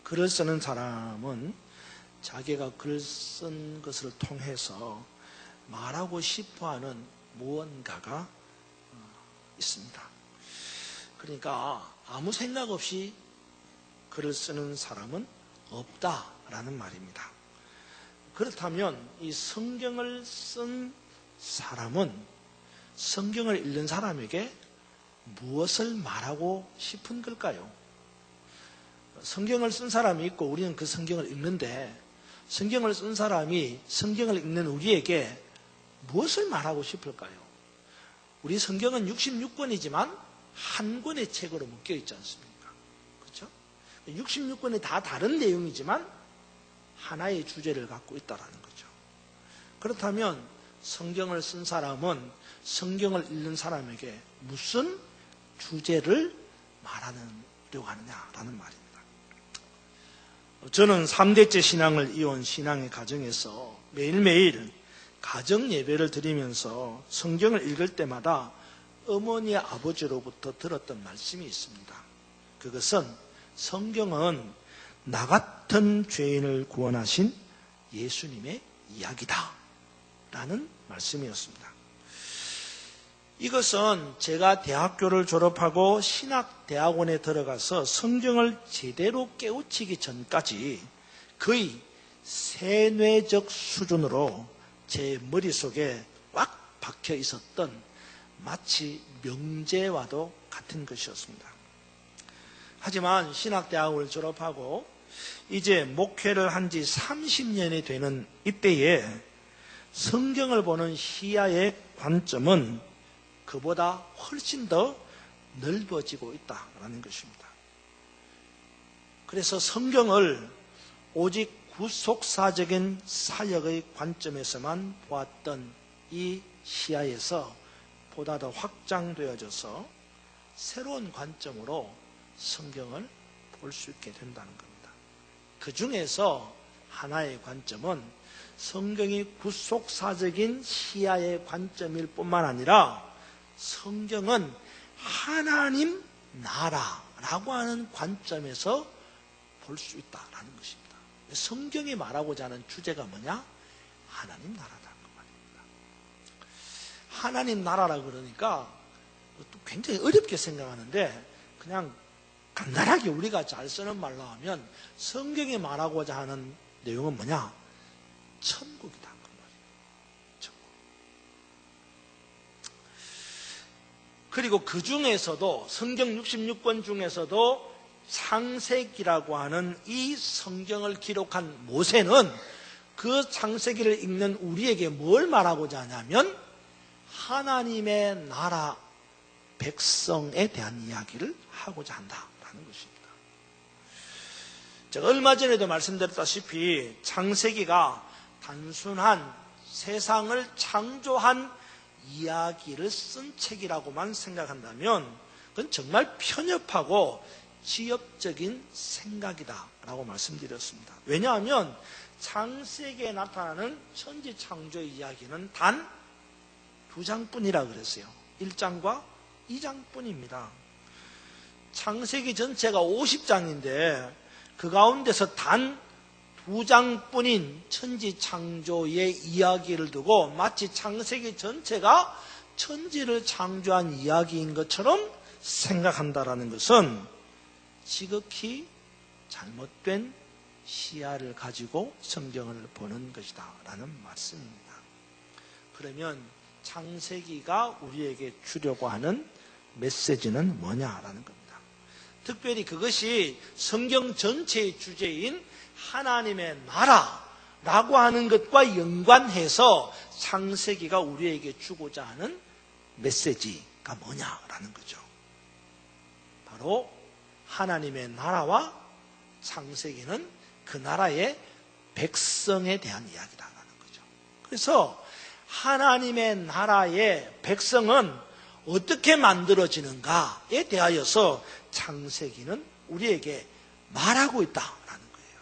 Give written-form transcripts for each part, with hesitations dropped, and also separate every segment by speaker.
Speaker 1: 글을 쓰는 사람은 자기가 글 쓴 것을 통해서 말하고 싶어하는 무언가가 있습니다. 그러니까 아무 생각 없이 글을 쓰는 사람은 없다라는 말입니다. 그렇다면 이 성경을 쓴 사람은 성경을 읽는 사람에게 무엇을 말하고 싶은 걸까요? 성경을 쓴 사람이 있고 우리는 그 성경을 읽는데 성경을 쓴 사람이 성경을 읽는 우리에게 무엇을 말하고 싶을까요? 우리 성경은 66권이지만 한 권의 책으로 묶여 있지 않습니까? 그렇죠? 66권이 다 다른 내용이지만 하나의 주제를 갖고 있다는 거죠. 그렇다면 성경을 쓴 사람은 성경을 읽는 사람에게 무슨 주제를 말하려고 하느냐라는 말입니다. 저는 3대째 신앙을 이어온 신앙의 가정에서 매일매일 가정 예배를 드리면서 성경을 읽을 때마다 어머니 아버지로부터 들었던 말씀이 있습니다. 그것은 성경은 나 같은 죄인을 구원하신 예수님의 이야기다 라는 말씀이었습니다. 이것은 제가 대학교를 졸업하고 신학대학원에 들어가서 성경을 제대로 깨우치기 전까지 거의 세뇌적 수준으로 제 머릿속에 꽉 박혀 있었던 마치 명제와도 같은 것이었습니다. 하지만 신학대학을 졸업하고 이제 목회를 한 지 30년이 되는 이때에 성경을 보는 시야의 관점은 그보다 훨씬 더 넓어지고 있다는 것입니다. 그래서 성경을 오직 구속사적인 사역의 관점에서만 보았던 이 시야에서 보다 더 확장되어져서 새로운 관점으로 성경을 볼 수 있게 된다는 겁니다. 그 중에서 하나의 관점은 성경이 구속사적인 시야의 관점일 뿐만 아니라 성경은 하나님 나라라고 하는 관점에서 볼 수 있다는 것입니다. 성경이 말하고자 하는 주제가 뭐냐? 하나님 나라라는 말입니다. 하나님 나라라 그러니까 굉장히 어렵게 생각하는데 그냥 간단하게 우리가 잘 쓰는 말로 하면 성경이 말하고자 하는 내용은 뭐냐? 천국이다. 그리고 그 중에서도 성경 66권 중에서도 창세기라고 하는 이 성경을 기록한 모세는 그 창세기를 읽는 우리에게 뭘 말하고자 하냐면 하나님의 나라 백성에 대한 이야기를 하고자 한다라는 것입니다. 제가 얼마 전에도 말씀드렸다시피 창세기가 단순한 세상을 창조한 이야기를 쓴 책이라고만 생각한다면 그건 정말 편협하고 지엽적인 생각이다라고 말씀드렸습니다. 왜냐하면 창세기에 나타나는 천지창조의 이야기는 단 2장뿐이라 그랬어요. 1장과 2장뿐입니다. 창세기 전체가 50장인데 그 가운데서 단 2장뿐인 천지창조의 이야기를 두고 마치 창세기 전체가 천지를 창조한 이야기인 것처럼 생각한다라는 것은 지극히 잘못된 시야를 가지고 성경을 보는 것이다 라는 말씀입니다. 그러면 창세기가 우리에게 주려고 하는 메시지는 뭐냐라는 겁니다. 특별히 그것이 성경 전체의 주제인 하나님의 나라라고 하는 것과 연관해서 창세기가 우리에게 주고자 하는 메시지가 뭐냐라는 거죠. 바로 하나님의 나라와 창세기는 그 나라의 백성에 대한 이야기다라는 거죠. 그래서 하나님의 나라의 백성은 어떻게 만들어지는가에 대하여서 창세기는 우리에게 말하고 있다라는 거예요.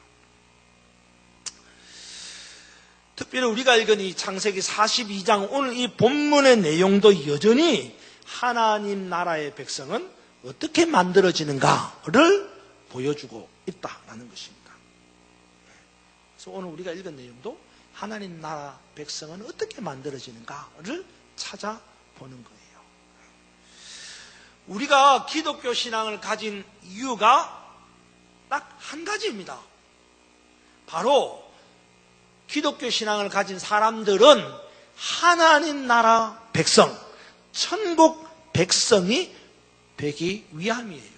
Speaker 1: 특별히 우리가 읽은 이 창세기 42장 오늘 이 본문의 내용도 여전히 하나님 나라의 백성은 어떻게 만들어지는가를 보여주고 있다라는 것입니다. 그래서 오늘 우리가 읽은 내용도 하나님 나라 백성은 어떻게 만들어지는가를 찾아보는 거예요. 우리가 기독교 신앙을 가진 이유가 딱 한 가지입니다. 바로 기독교 신앙을 가진 사람들은 하나님 나라 백성, 천국 백성이 되기 위함이에요.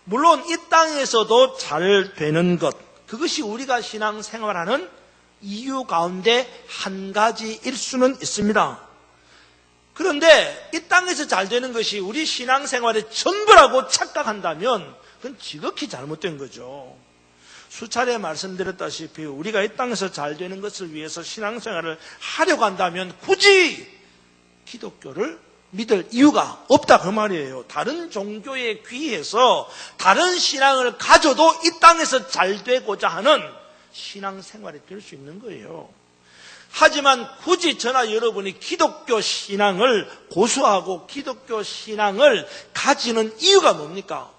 Speaker 1: 물론 이 땅에서도 잘 되는 것, 그것이 우리가 신앙생활하는 이유 가운데 한 가지일 수는 있습니다. 그런데 이 땅에서 잘 되는 것이 우리 신앙생활의 전부라고 착각한다면 그건 지극히 잘못된 거죠. 수차례 말씀드렸다시피 우리가 이 땅에서 잘 되는 것을 위해서 신앙생활을 하려고 한다면 굳이 기독교를 믿을 이유가 없다 그 말이에요. 다른 종교에 귀해서 다른 신앙을 가져도 이 땅에서 잘 되고자 하는 신앙생활이 될 수 있는 거예요. 하지만 굳이 저나 여러분이 기독교 신앙을 고수하고 기독교 신앙을 가지는 이유가 뭡니까?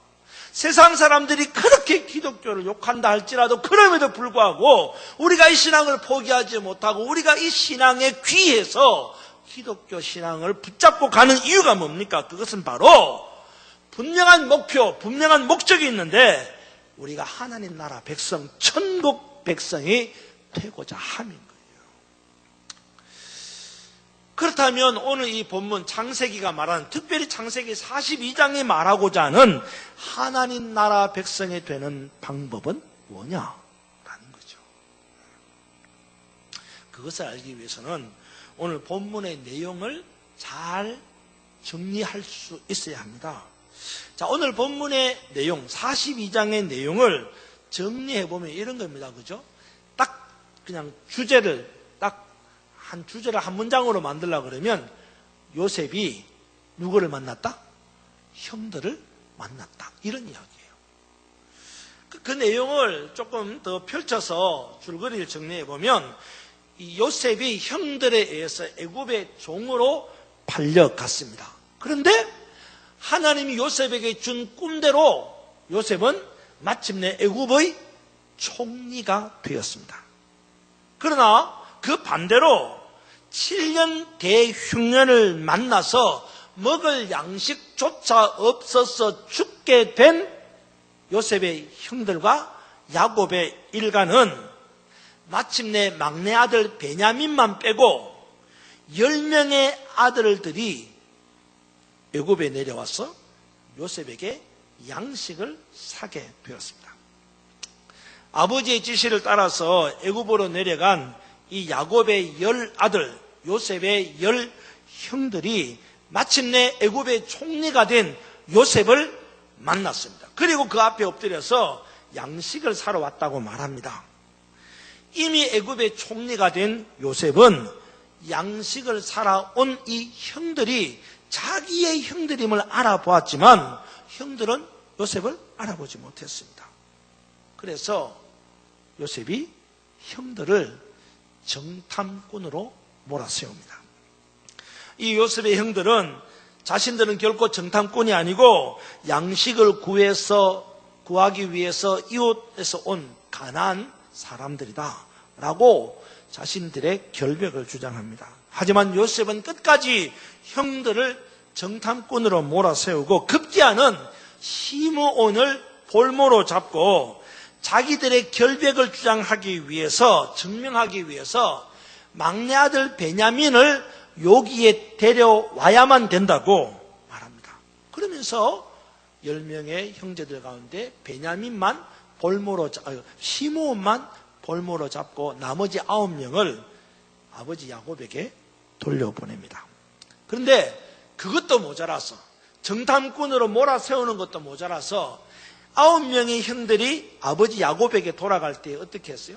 Speaker 1: 세상 사람들이 그렇게 기독교를 욕한다 할지라도 그럼에도 불구하고 우리가 이 신앙을 포기하지 못하고 우리가 이 신앙에 귀해서 기독교 신앙을 붙잡고 가는 이유가 뭡니까? 그것은 바로 분명한 목표, 분명한 목적이 있는데 우리가 하나님 나라 백성, 천국 백성이 되고자 함인 거예요. 그렇다면 오늘 이 본문 창세기가 말하는, 특별히 창세기 42장이 말하고자 하는 하나님 나라 백성이 되는 방법은 뭐냐라는 거죠. 그것을 알기 위해서는 오늘 본문의 내용을 잘 정리할 수 있어야 합니다. 자, 오늘 본문의 내용, 42장의 내용을 정리해보면 이런 겁니다. 그죠? 딱 그냥 주제를 한 주제를 한 문장으로 만들려고 그러면 요셉이 누구를 만났다? 형들을 만났다. 이런 이야기예요. 그 내용을 조금 더 펼쳐서 줄거리를 정리해보면 이 요셉이 형들에 의해서 애굽의 종으로 팔려갔습니다. 그런데 하나님이 요셉에게 준 꿈대로 요셉은 마침내 애굽의 총리가 되었습니다. 그러나 그 반대로 7년 대흉년을 만나서 먹을 양식조차 없어서 죽게 된 요셉의 형들과 야곱의 일가는 마침내 막내 아들 베냐민만 빼고 10명의 아들들이 애굽에 내려와서 요셉에게 양식을 사게 되었습니다. 아버지의 지시를 따라서 애굽으로 내려간 이 야곱의 10아들, 요셉의 10형들이 마침내 애굽의 총리가 된 요셉을 만났습니다. 그리고 그 앞에 엎드려서 양식을 사러 왔다고 말합니다. 이미 애굽의 총리가 된 요셉은 양식을 사러 온 이 형들이 자기의 형들임을 알아보았지만 형들은 요셉을 알아보지 못했습니다. 그래서 요셉이 형들을 정탐꾼으로 몰아세웁니다. 이 요셉의 형들은 자신들은 결코 정탐꾼이 아니고 양식을 구하기 위해서 이웃에서 온 가난한 사람들이다 라고 자신들의 결백을 주장합니다. 하지만 요셉은 끝까지 형들을 정탐꾼으로 몰아세우고 급기야는 시므온을 볼모로 잡고 자기들의 결백을 주장하기 위해서, 증명하기 위해서 막내 아들 베냐민을 여기에 데려와야만 된다고 말합니다. 그러면서 10명의 형제들 가운데 베냐민만 시므온만 볼모로 잡고 나머지 9명을 아버지 야곱에게 돌려보냅니다. 그런데 그것도 모자라서, 정탐꾼으로 몰아세우는 것도 모자라서 9명의 형들이 아버지 야곱에게 돌아갈 때 어떻게 했어요?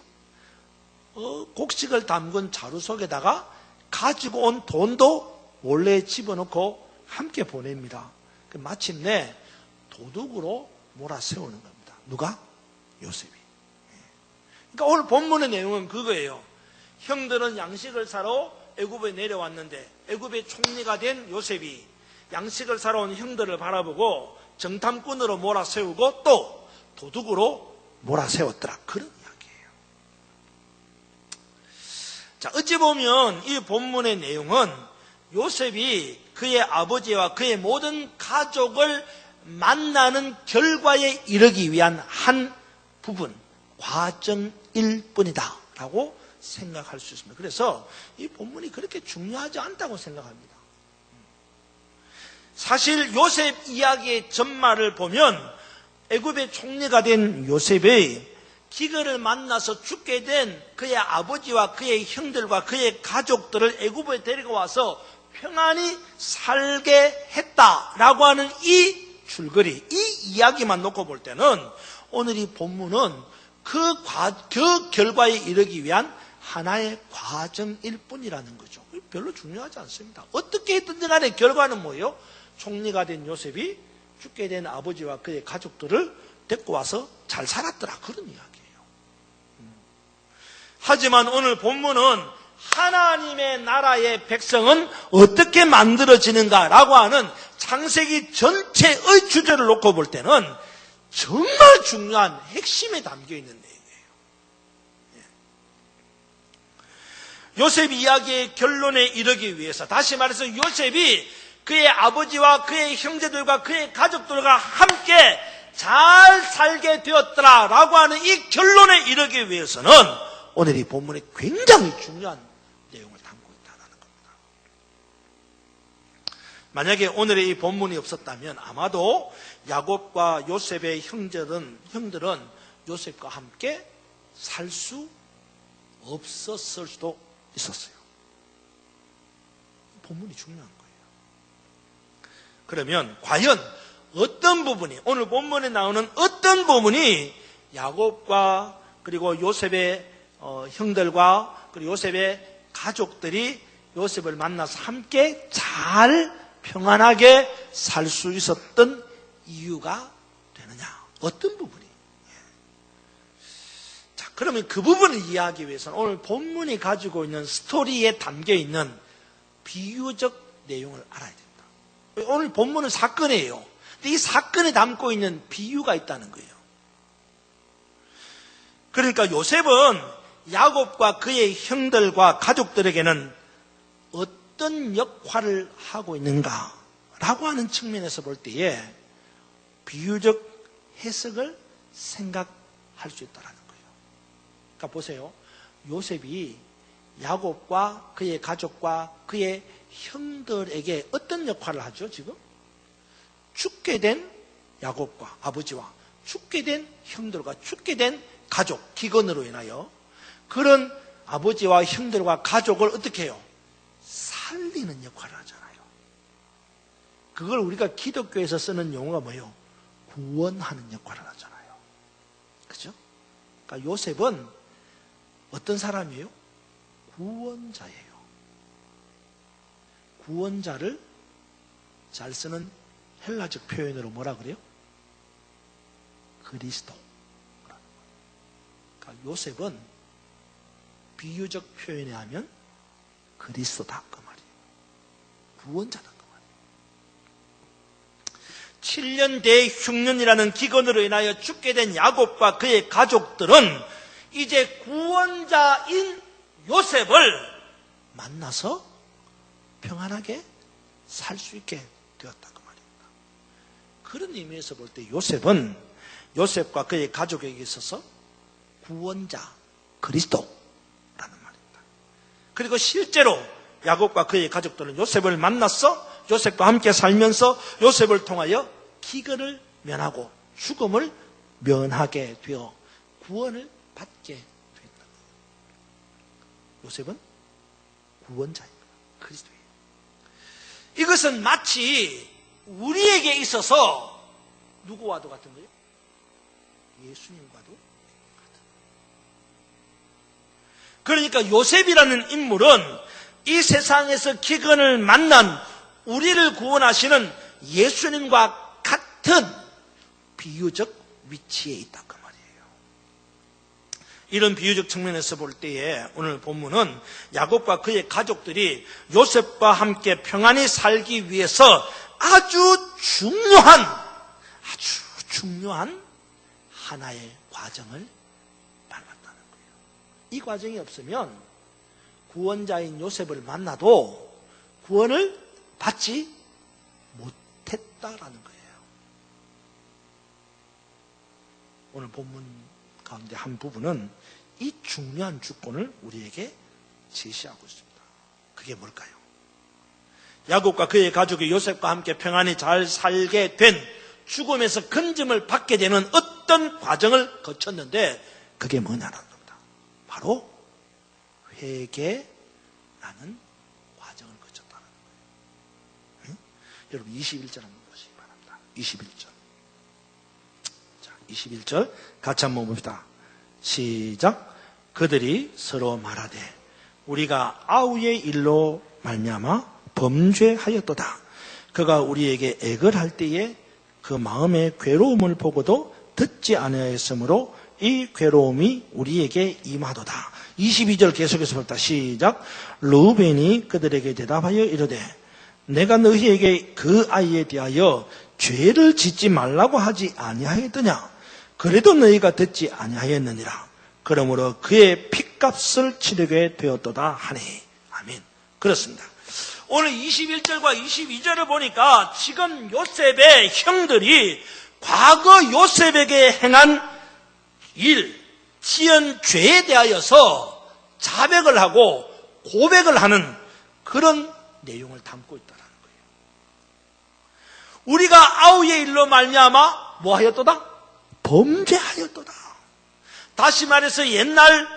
Speaker 1: 곡식을 담근 자루 속에다가 가지고 온 돈도 몰래 집어넣고 함께 보냅니다. 마침내 도둑으로 몰아세우는 겁니다. 누가? 요셉이. 그러니까 오늘 본문의 내용은 그거예요. 형들은 양식을 사러 애굽에 내려왔는데 애굽의 총리가 된 요셉이 양식을 사러 온 형들을 바라보고 정탐꾼으로 몰아세우고 또 도둑으로 몰아세웠더라. 그런 이야기예요. 자, 어찌 보면 이 본문의 내용은 요셉이 그의 아버지와 그의 모든 가족을 만나는 결과에 이르기 위한 한 부분, 과정일 뿐이다 라고 생각할 수 있습니다. 그래서 이 본문이 그렇게 중요하지 않다고 생각합니다. 사실 요셉 이야기의 전말을 보면 애굽의 총리가 된 요셉의 기근을 만나서 죽게 된 그의 아버지와 그의 형들과 그의 가족들을 애굽에 데리고 와서 평안히 살게 했다라고 하는 이 줄거리, 이 이야기만 놓고 볼 때는 오늘 이 본문은 그 결과에 이르기 위한 하나의 과정일 뿐이라는 거죠. 별로 중요하지 않습니다. 어떻게 했든지 간에 결과는 뭐예요? 총리가 된 요셉이 죽게 된 아버지와 그의 가족들을 데리고 와서 잘 살았더라. 그런 이야기예요. 하지만 오늘 본문은 하나님의 나라의 백성은 어떻게 만들어지는가라고 하는 창세기 전체의 주제를 놓고 볼 때는 정말 중요한 핵심에 담겨있는 내용이에요. 요셉 이야기의 결론에 이르기 위해서, 다시 말해서 요셉이 그의 아버지와 그의 형제들과 그의 가족들과 함께 잘 살게 되었더라라고 하는 이 결론에 이르기 위해서는 오늘 이 본문이 굉장히 중요한 내용을 담고 있다는 겁니다. 만약에 오늘의 이 본문이 없었다면 아마도 야곱과 요셉의 형들은 요셉과 함께 살 수 없었을 수도 있었어요. 본문이 중요한 거예요. 그러면 과연 어떤 부분이, 오늘 본문에 나오는 어떤 부분이 야곱과 그리고 요셉의 형들과 그리고 요셉의 가족들이 요셉을 만나서 함께 잘 평안하게 살 수 있었던 이유가 되느냐? 어떤 부분이? 자, 그러면 그 부분을 이해하기 위해서는 오늘 본문이 가지고 있는 스토리에 담겨 있는 비유적 내용을 알아야 됩니다. 오늘 본문은 사건이에요. 근데 이 사건에 담고 있는 비유가 있다는 거예요. 그러니까 요셉은 야곱과 그의 형들과 가족들에게는 어떤 역할을 하고 있는가라고 하는 측면에서 볼 때에 비유적 해석을 생각할 수 있다는 거예요. 그러니까 보세요. 요셉이 야곱과 그의 가족과 그의 형들에게 어떤 역할을 하죠, 지금? 죽게 된 야곱과 아버지와 죽게 된 형들과 죽게 된 가족, 기근으로 인하여 그런 아버지와 형들과 가족을 어떻게 해요? 살리는 역할을 하잖아요. 그걸 우리가 기독교에서 쓰는 용어가 뭐예요? 구원하는 역할을 하잖아요. 그죠? 그러니까 요셉은 어떤 사람이에요? 구원자예요. 구원자를 잘 쓰는 헬라적 표현으로 뭐라 그래요? 그리스도. 그러니까 요셉은 비유적 표현에 하면 그리스도다 그 말이에요. 구원자다 그 말이에요. 7년 대흉년이라는 기근으로 인하여 죽게 된 야곱과 그의 가족들은 이제 구원자인 요셉을 만나서 평안하게 살 수 있게 되었다 그 말입니다. 그런 의미에서 볼 때 요셉은 요셉과 그의 가족에게 있어서 구원자 그리스도라는 말입니다. 그리고 실제로 야곱과 그의 가족들은 요셉을 만났어 요셉과 함께 살면서 요셉을 통하여 기근을 면하고 죽음을 면하게 되어 구원을 받게 됐다. 요셉은 구원자입니다. 그리스도예요. 이것은 마치 우리에게 있어서 누구와도 같은 거예요? 예수님과도 같은 거예요. 그러니까 요셉이라는 인물은 이 세상에서 기근을 만난 우리를 구원하시는 예수님과 같은 비유적 위치에 있다 그 말이에요. 이런 비유적 측면에서 볼 때에 오늘 본문은 야곱과 그의 가족들이 요셉과 함께 평안히 살기 위해서 아주 중요한 아주 중요한 하나의 과정을 밟았다는 거예요. 이 과정이 없으면 구원자인 요셉을 만나도 구원을 받지 못했다라는 거예요. 오늘 본문 가운데 한 부분은 이 중요한 주권을 우리에게 제시하고 있습니다. 그게 뭘까요? 야곱과 그의 가족이 요셉과 함께 평안히 잘 살게 된, 죽음에서 건짐을 받게 되는 어떤 과정을 거쳤는데 그게 뭐냐는 겁니다. 바로 회개라는 과정을 거쳤다는 거예요. 응? 여러분 21절 한번 보시기 바랍니다. 21절. 자, 21절 같이 한번 봅시다. 시작. 그들이 서로 말하되 우리가 아우의 일로 말미암아 범죄하였도다. 그가 우리에게 액을 할 때에 그 마음의 괴로움을 보고도 듣지 아니하였으므로 이 괴로움이 우리에게 임하도다. 22절 계속해서 봅시다. 시작. 르우벤이 그들에게 대답하여 이르되 내가 너희에게 그 아이에 대하여 죄를 짓지 말라고 하지 아니하였더냐. 그래도 너희가 듣지 아니하였느니라. 그러므로 그의 핏값을 치르게 되었도다 하니. 아멘. 그렇습니다. 오늘 21절과 22절을 보니까 지금 요셉의 형들이 과거 요셉에게 행한 일, 지은 죄에 대하여서 자백을 하고 고백을 하는 그런 내용을 담고 있다는 거예요. 우리가 아우의 일로 말미암아 뭐 하였도다? 범죄하였도다. 다시 말해서 옛날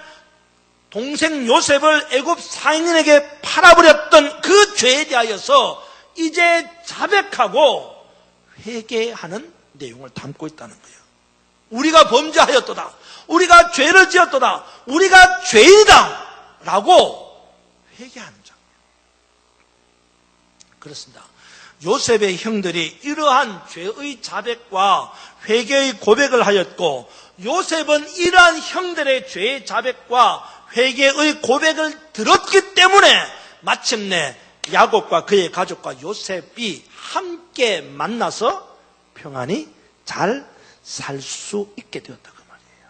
Speaker 1: 동생 요셉을 애굽 상인에게 팔아버렸던 그 죄에 대하여서 이제 자백하고 회개하는 내용을 담고 있다는 거예요. 우리가 범죄하였도다. 우리가 죄를 지었도다. 우리가 죄인이다. 라고 회개하는 장면. 그렇습니다. 요셉의 형들이 이러한 죄의 자백과 회개의 고백을 하였고, 요셉은 이러한 형들의 죄의 자백과 회개의 고백을 들었기 때문에 마침내 야곱과 그의 가족과 요셉이 함께 만나서 평안히 잘 살 수 있게 되었다 그 말이에요.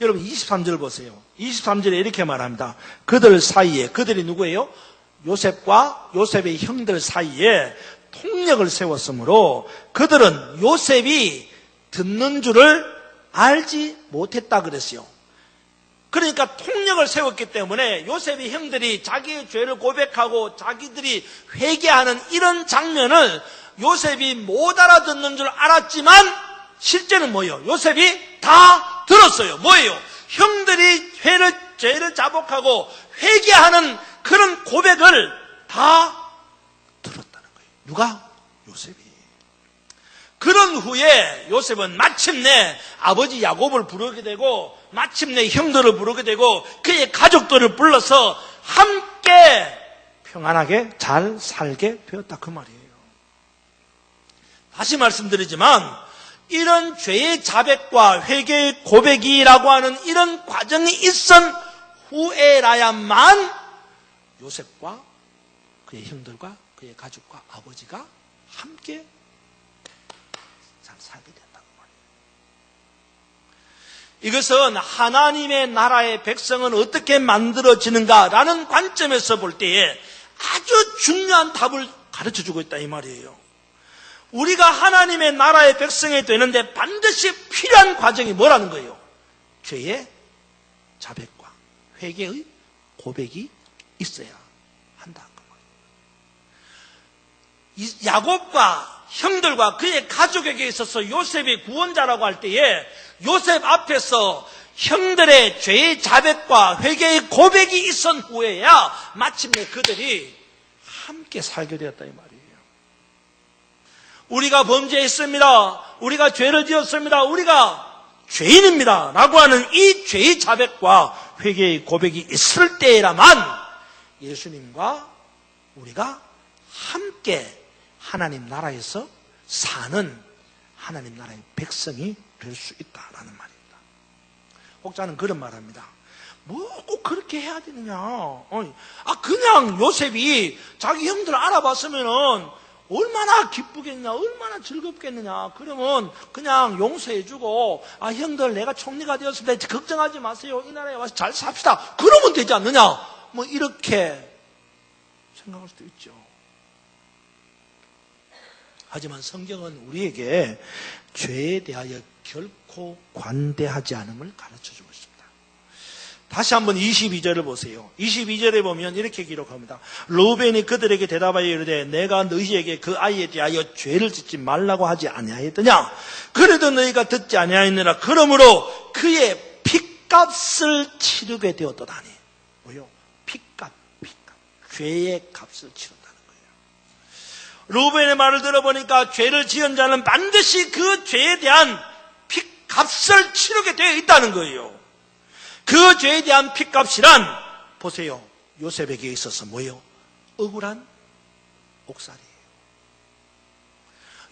Speaker 1: 여러분 23절 보세요. 23절에 이렇게 말합니다. 그들 사이에, 그들이 누구예요? 요셉과 요셉의 형들 사이에 통력을 세웠으므로 그들은 요셉이 듣는 줄을 알지 못했다 그랬어요. 그러니까 통력을 세웠기 때문에 요셉의 형들이 자기의 죄를 고백하고 자기들이 회개하는 이런 장면을 요셉이 못 알아듣는 줄 알았지만 실제는 뭐예요? 요셉이 다 들었어요. 뭐예요? 형들이 죄를 자복하고 회개하는 그런 고백을 다 들었다는 거예요. 누가? 요셉이. 그런 후에 요셉은 마침내 아버지 야곱을 부르게 되고 마침내 형들을 부르게 되고 그의 가족들을 불러서 함께 평안하게 잘 살게 되었다 그 말이에요. 다시 말씀드리지만 이런 죄의 자백과 회개의 고백이라고 하는 이런 과정이 있은 후에라야만 요셉과 그의 형들과 그의 가족과 아버지가 함께 잘 살게 된다는 말이에요. 이것은 하나님의 나라의 백성은 어떻게 만들어지는가라는 관점에서 볼 때에 아주 중요한 답을 가르쳐주고 있다 이 말이에요. 우리가 하나님의 나라의 백성이 되는데 반드시 필요한 과정이 뭐라는 거예요? 죄의 자백과 회개의 고백이 있어야 한다. 야곱과 형들과 그의 가족에게 있어서 요셉이 구원자라고 할 때에 요셉 앞에서 형들의 죄의 자백과 회개의 고백이 있은 후에야 마침내 그들이 함께 살게 되었다 이 말이에요. 우리가 범죄했습니다. 우리가 죄를 지었습니다. 우리가 죄인입니다. 라고 하는 이 죄의 자백과 회개의 고백이 있을 때라만 예수님과 우리가 함께 하나님 나라에서 사는 하나님 나라의 백성이 될 수 있다라는 말입니다. 혹자는 그런 말합니다. 뭐 꼭 그렇게 해야 되느냐? 그냥 요셉이 자기 형들 알아봤으면은 얼마나 기쁘겠냐, 얼마나 즐겁겠느냐. 그러면 그냥 용서해주고, 형들 내가 총리가 되었습니다. 걱정하지 마세요. 이 나라에 와서 잘 삽시다. 그러면 되지 않느냐. 뭐 이렇게 생각할 수도 있죠. 하지만 성경은 우리에게 죄에 대하여 결코 관대하지 않음을 가르쳐주고 있습니다. 다시 한번 22절을 보세요. 22절에 보면 이렇게 기록합니다. 르우벤이 그들에게 대답하여 이르되 내가 너희에게 그 아이에 대하여 죄를 짓지 말라고 하지 아니하였더냐. 그래도 너희가 듣지 아니하였느라. 그러므로 그의 핏값을 치르게 되었도다니. 뭐요? 핏값. 죄의 값을 치른다는 거예요. 르우벤의 말을 들어보니까 죄를 지은 자는 반드시 그 죄에 대한 핏값을 치르게 되어 있다는 거예요. 그 죄에 대한 핏값이란 보세요. 요셉에게 있어서 뭐예요? 억울한 옥살이에요.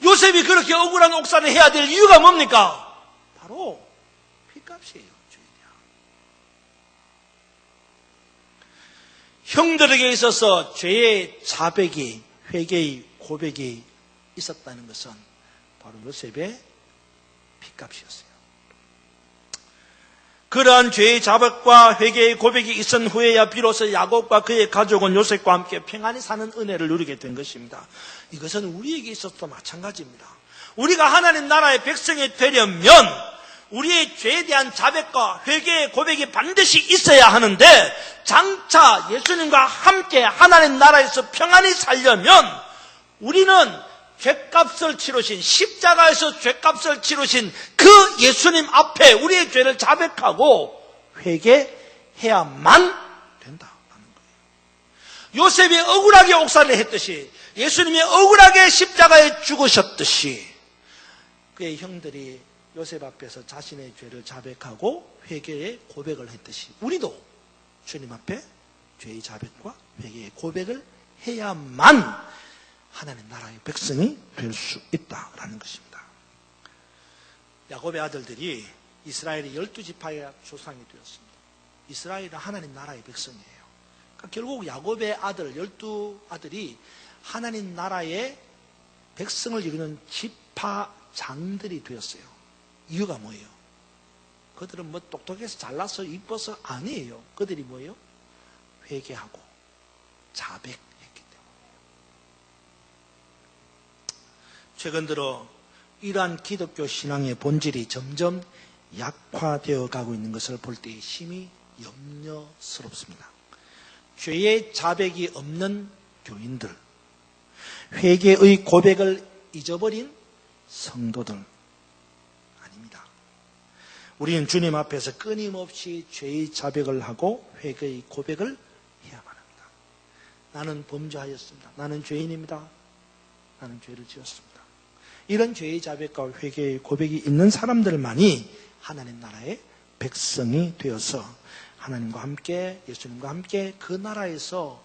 Speaker 1: 요셉이 그렇게 억울한 옥살이를 해야 될 이유가 뭡니까? 바로 핏값이에요. 죄에 대한. 형들에게 있어서 죄의 자백이, 회개의 고백이 있었다는 것은 바로 요셉의 핏값이었어요. 그러한 죄의 자백과 회개의 고백이 있은 후에야 비로소 야곱과 그의 가족은 요셉과 함께 평안히 사는 은혜를 누리게 된 것입니다. 이것은 우리에게 있어서도 마찬가지입니다. 우리가 하나님 나라의 백성이 되려면 우리의 죄에 대한 자백과 회개의 고백이 반드시 있어야 하는데 장차 예수님과 함께 하나님 나라에서 평안히 살려면 우리는 죄값을 치르신, 십자가에서 죄값을 치르신 그 예수님 앞에 우리의 죄를 자백하고 회개해야만 된다는 거예요. 요셉이 억울하게 옥살이를 했듯이 예수님이 억울하게 십자가에 죽으셨듯이 그의 형들이 요셉 앞에서 자신의 죄를 자백하고 회개의 고백을 했듯이 우리도 주님 앞에 죄의 자백과 회개의 고백을 해야만 하나님 나라의 백성이 될 수 있다라는 것입니다. 야곱의 아들들이 이스라엘의 12지파의 조상이 되었습니다. 이스라엘은 하나님 나라의 백성이에요. 그러니까 결국 야곱의 아들 12아들이 하나님 나라의 백성을 이루는 지파장들이 되었어요. 이유가 뭐예요? 그들은 뭐 똑똑해서 잘나서 이뻐서 아니에요. 그들이 뭐예요? 회개하고 자백했기 때문에. 최근 들어 이러한 기독교 신앙의 본질이 점점 약화되어 가고 있는 것을 볼 때 심히 염려스럽습니다. 죄의 자백이 없는 교인들, 회개의 고백을 잊어버린 성도들 아닙니다. 우리는 주님 앞에서 끊임없이 죄의 자백을 하고 회개의 고백을 해야만 합니다. 나는 범죄하였습니다. 나는 죄인입니다. 나는 죄를 지었습니다. 이런 죄의 자백과 회개의 고백이 있는 사람들만이 하나님 나라의 백성이 되어서 하나님과 함께 예수님과 함께 그 나라에서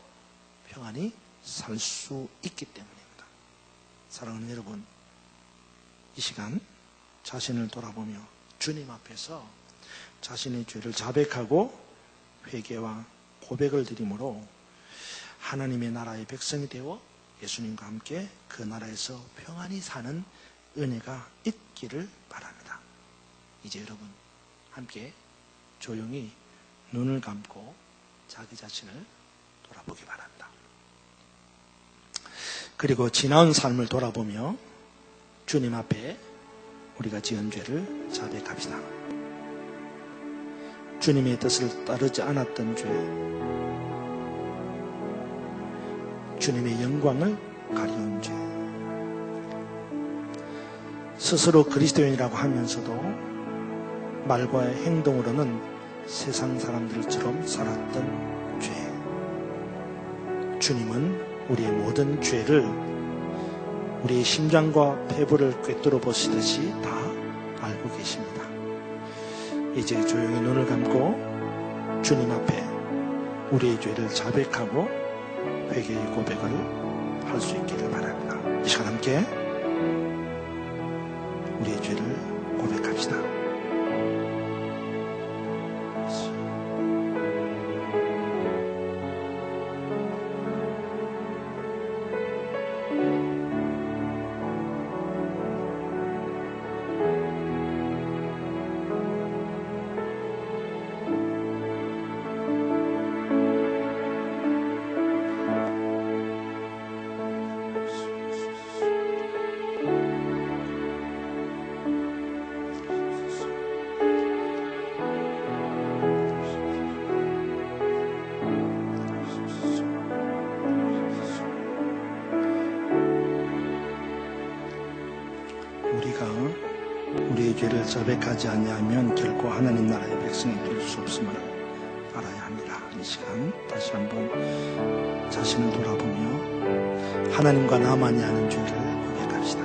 Speaker 1: 평안히 살 수 있기 때문입니다. 사랑하는 여러분, 이 시간 자신을 돌아보며 주님 앞에서 자신의 죄를 자백하고 회개와 고백을 드림으로 하나님의 나라의 백성이 되어 예수님과 함께 그 나라에서 평안히 사는 은혜가 있기를 바랍니다. 이제 여러분 함께 조용히 눈을 감고 자기 자신을 돌아보기 바랍니다. 그리고 지나온 삶을 돌아보며 주님 앞에 우리가 지은 죄를 자백합시다. 주님의 뜻을 따르지 않았던 죄, 주님의 영광을 가리운 죄, 스스로 그리스도인이라고 하면서도 말과 행동으로는 세상 사람들처럼 살았던 죄. 주님은 우리의 모든 죄를 우리의 심장과 폐부를 꿰뚫어 보시듯이 다 알고 계십니다. 이제 조용히 눈을 감고 주님 앞에 우리의 죄를 자백하고 회개의 고백을 할 수 있기를 바랍니다. 이 시간 함께 우리의 죄를 고백합시다. 우리가 우리의 죄를 자백하지 아니하면 결코 하나님 나라의 백성이 될 수 없음을 알아야 합니다. 이 시간 다시 한번 자신을 돌아보며 하나님과 나만이 아는 죄를 고백합시다.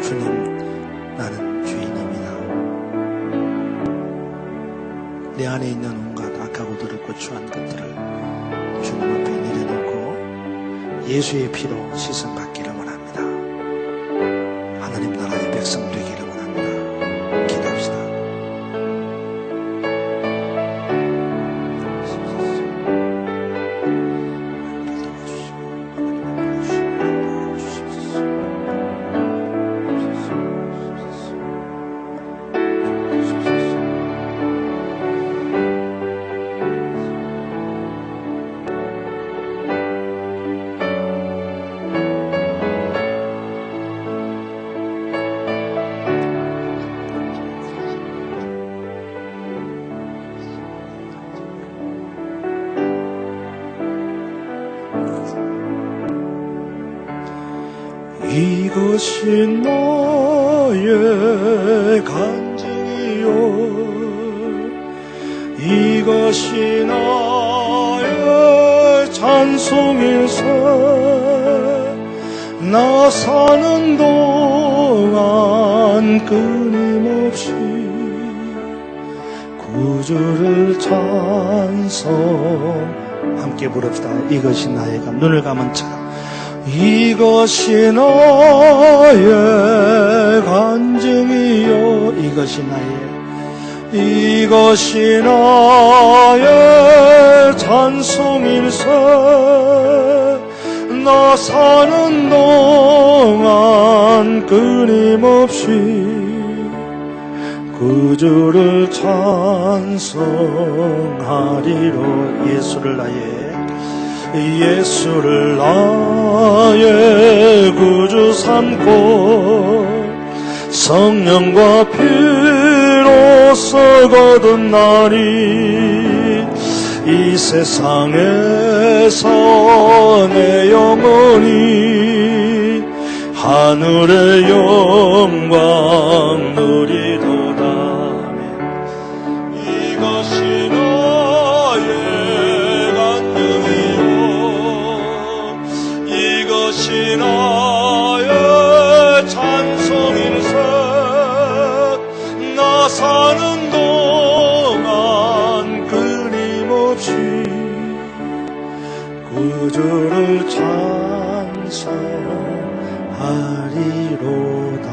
Speaker 1: 주님, 나는 죄인입니다. 내 안에 있는 온갖 악하고 더럽고 추한 것들을 주님 앞에 내려놓고 예수의 피로 씻음받기를 원합니다. 하나님 나라의 백성 되기를 원합니다. 기도합시다. 이것이 나의 간증이요, 이것이 나의 찬송일세. 나 사는 동안 끊임없이 구주를 찬송. 함께 부릅시다. 이것이 나의 감. 눈을 감은 채 이것이 나의 간증이요, 이것이 나의 찬송일세. 나 사는 동안 끊임없이 구주를 찬송하리로. 예수를 나의 구주 삼고 성령과 피로써 거듭나리. 이 세상에서 내 영혼이 하늘의 영광 누리도다. 이것이 나의 간증이요, 이것이 나의 찬송일세. 나 사는 동안 끊임없이 구주를 찬송하리로다.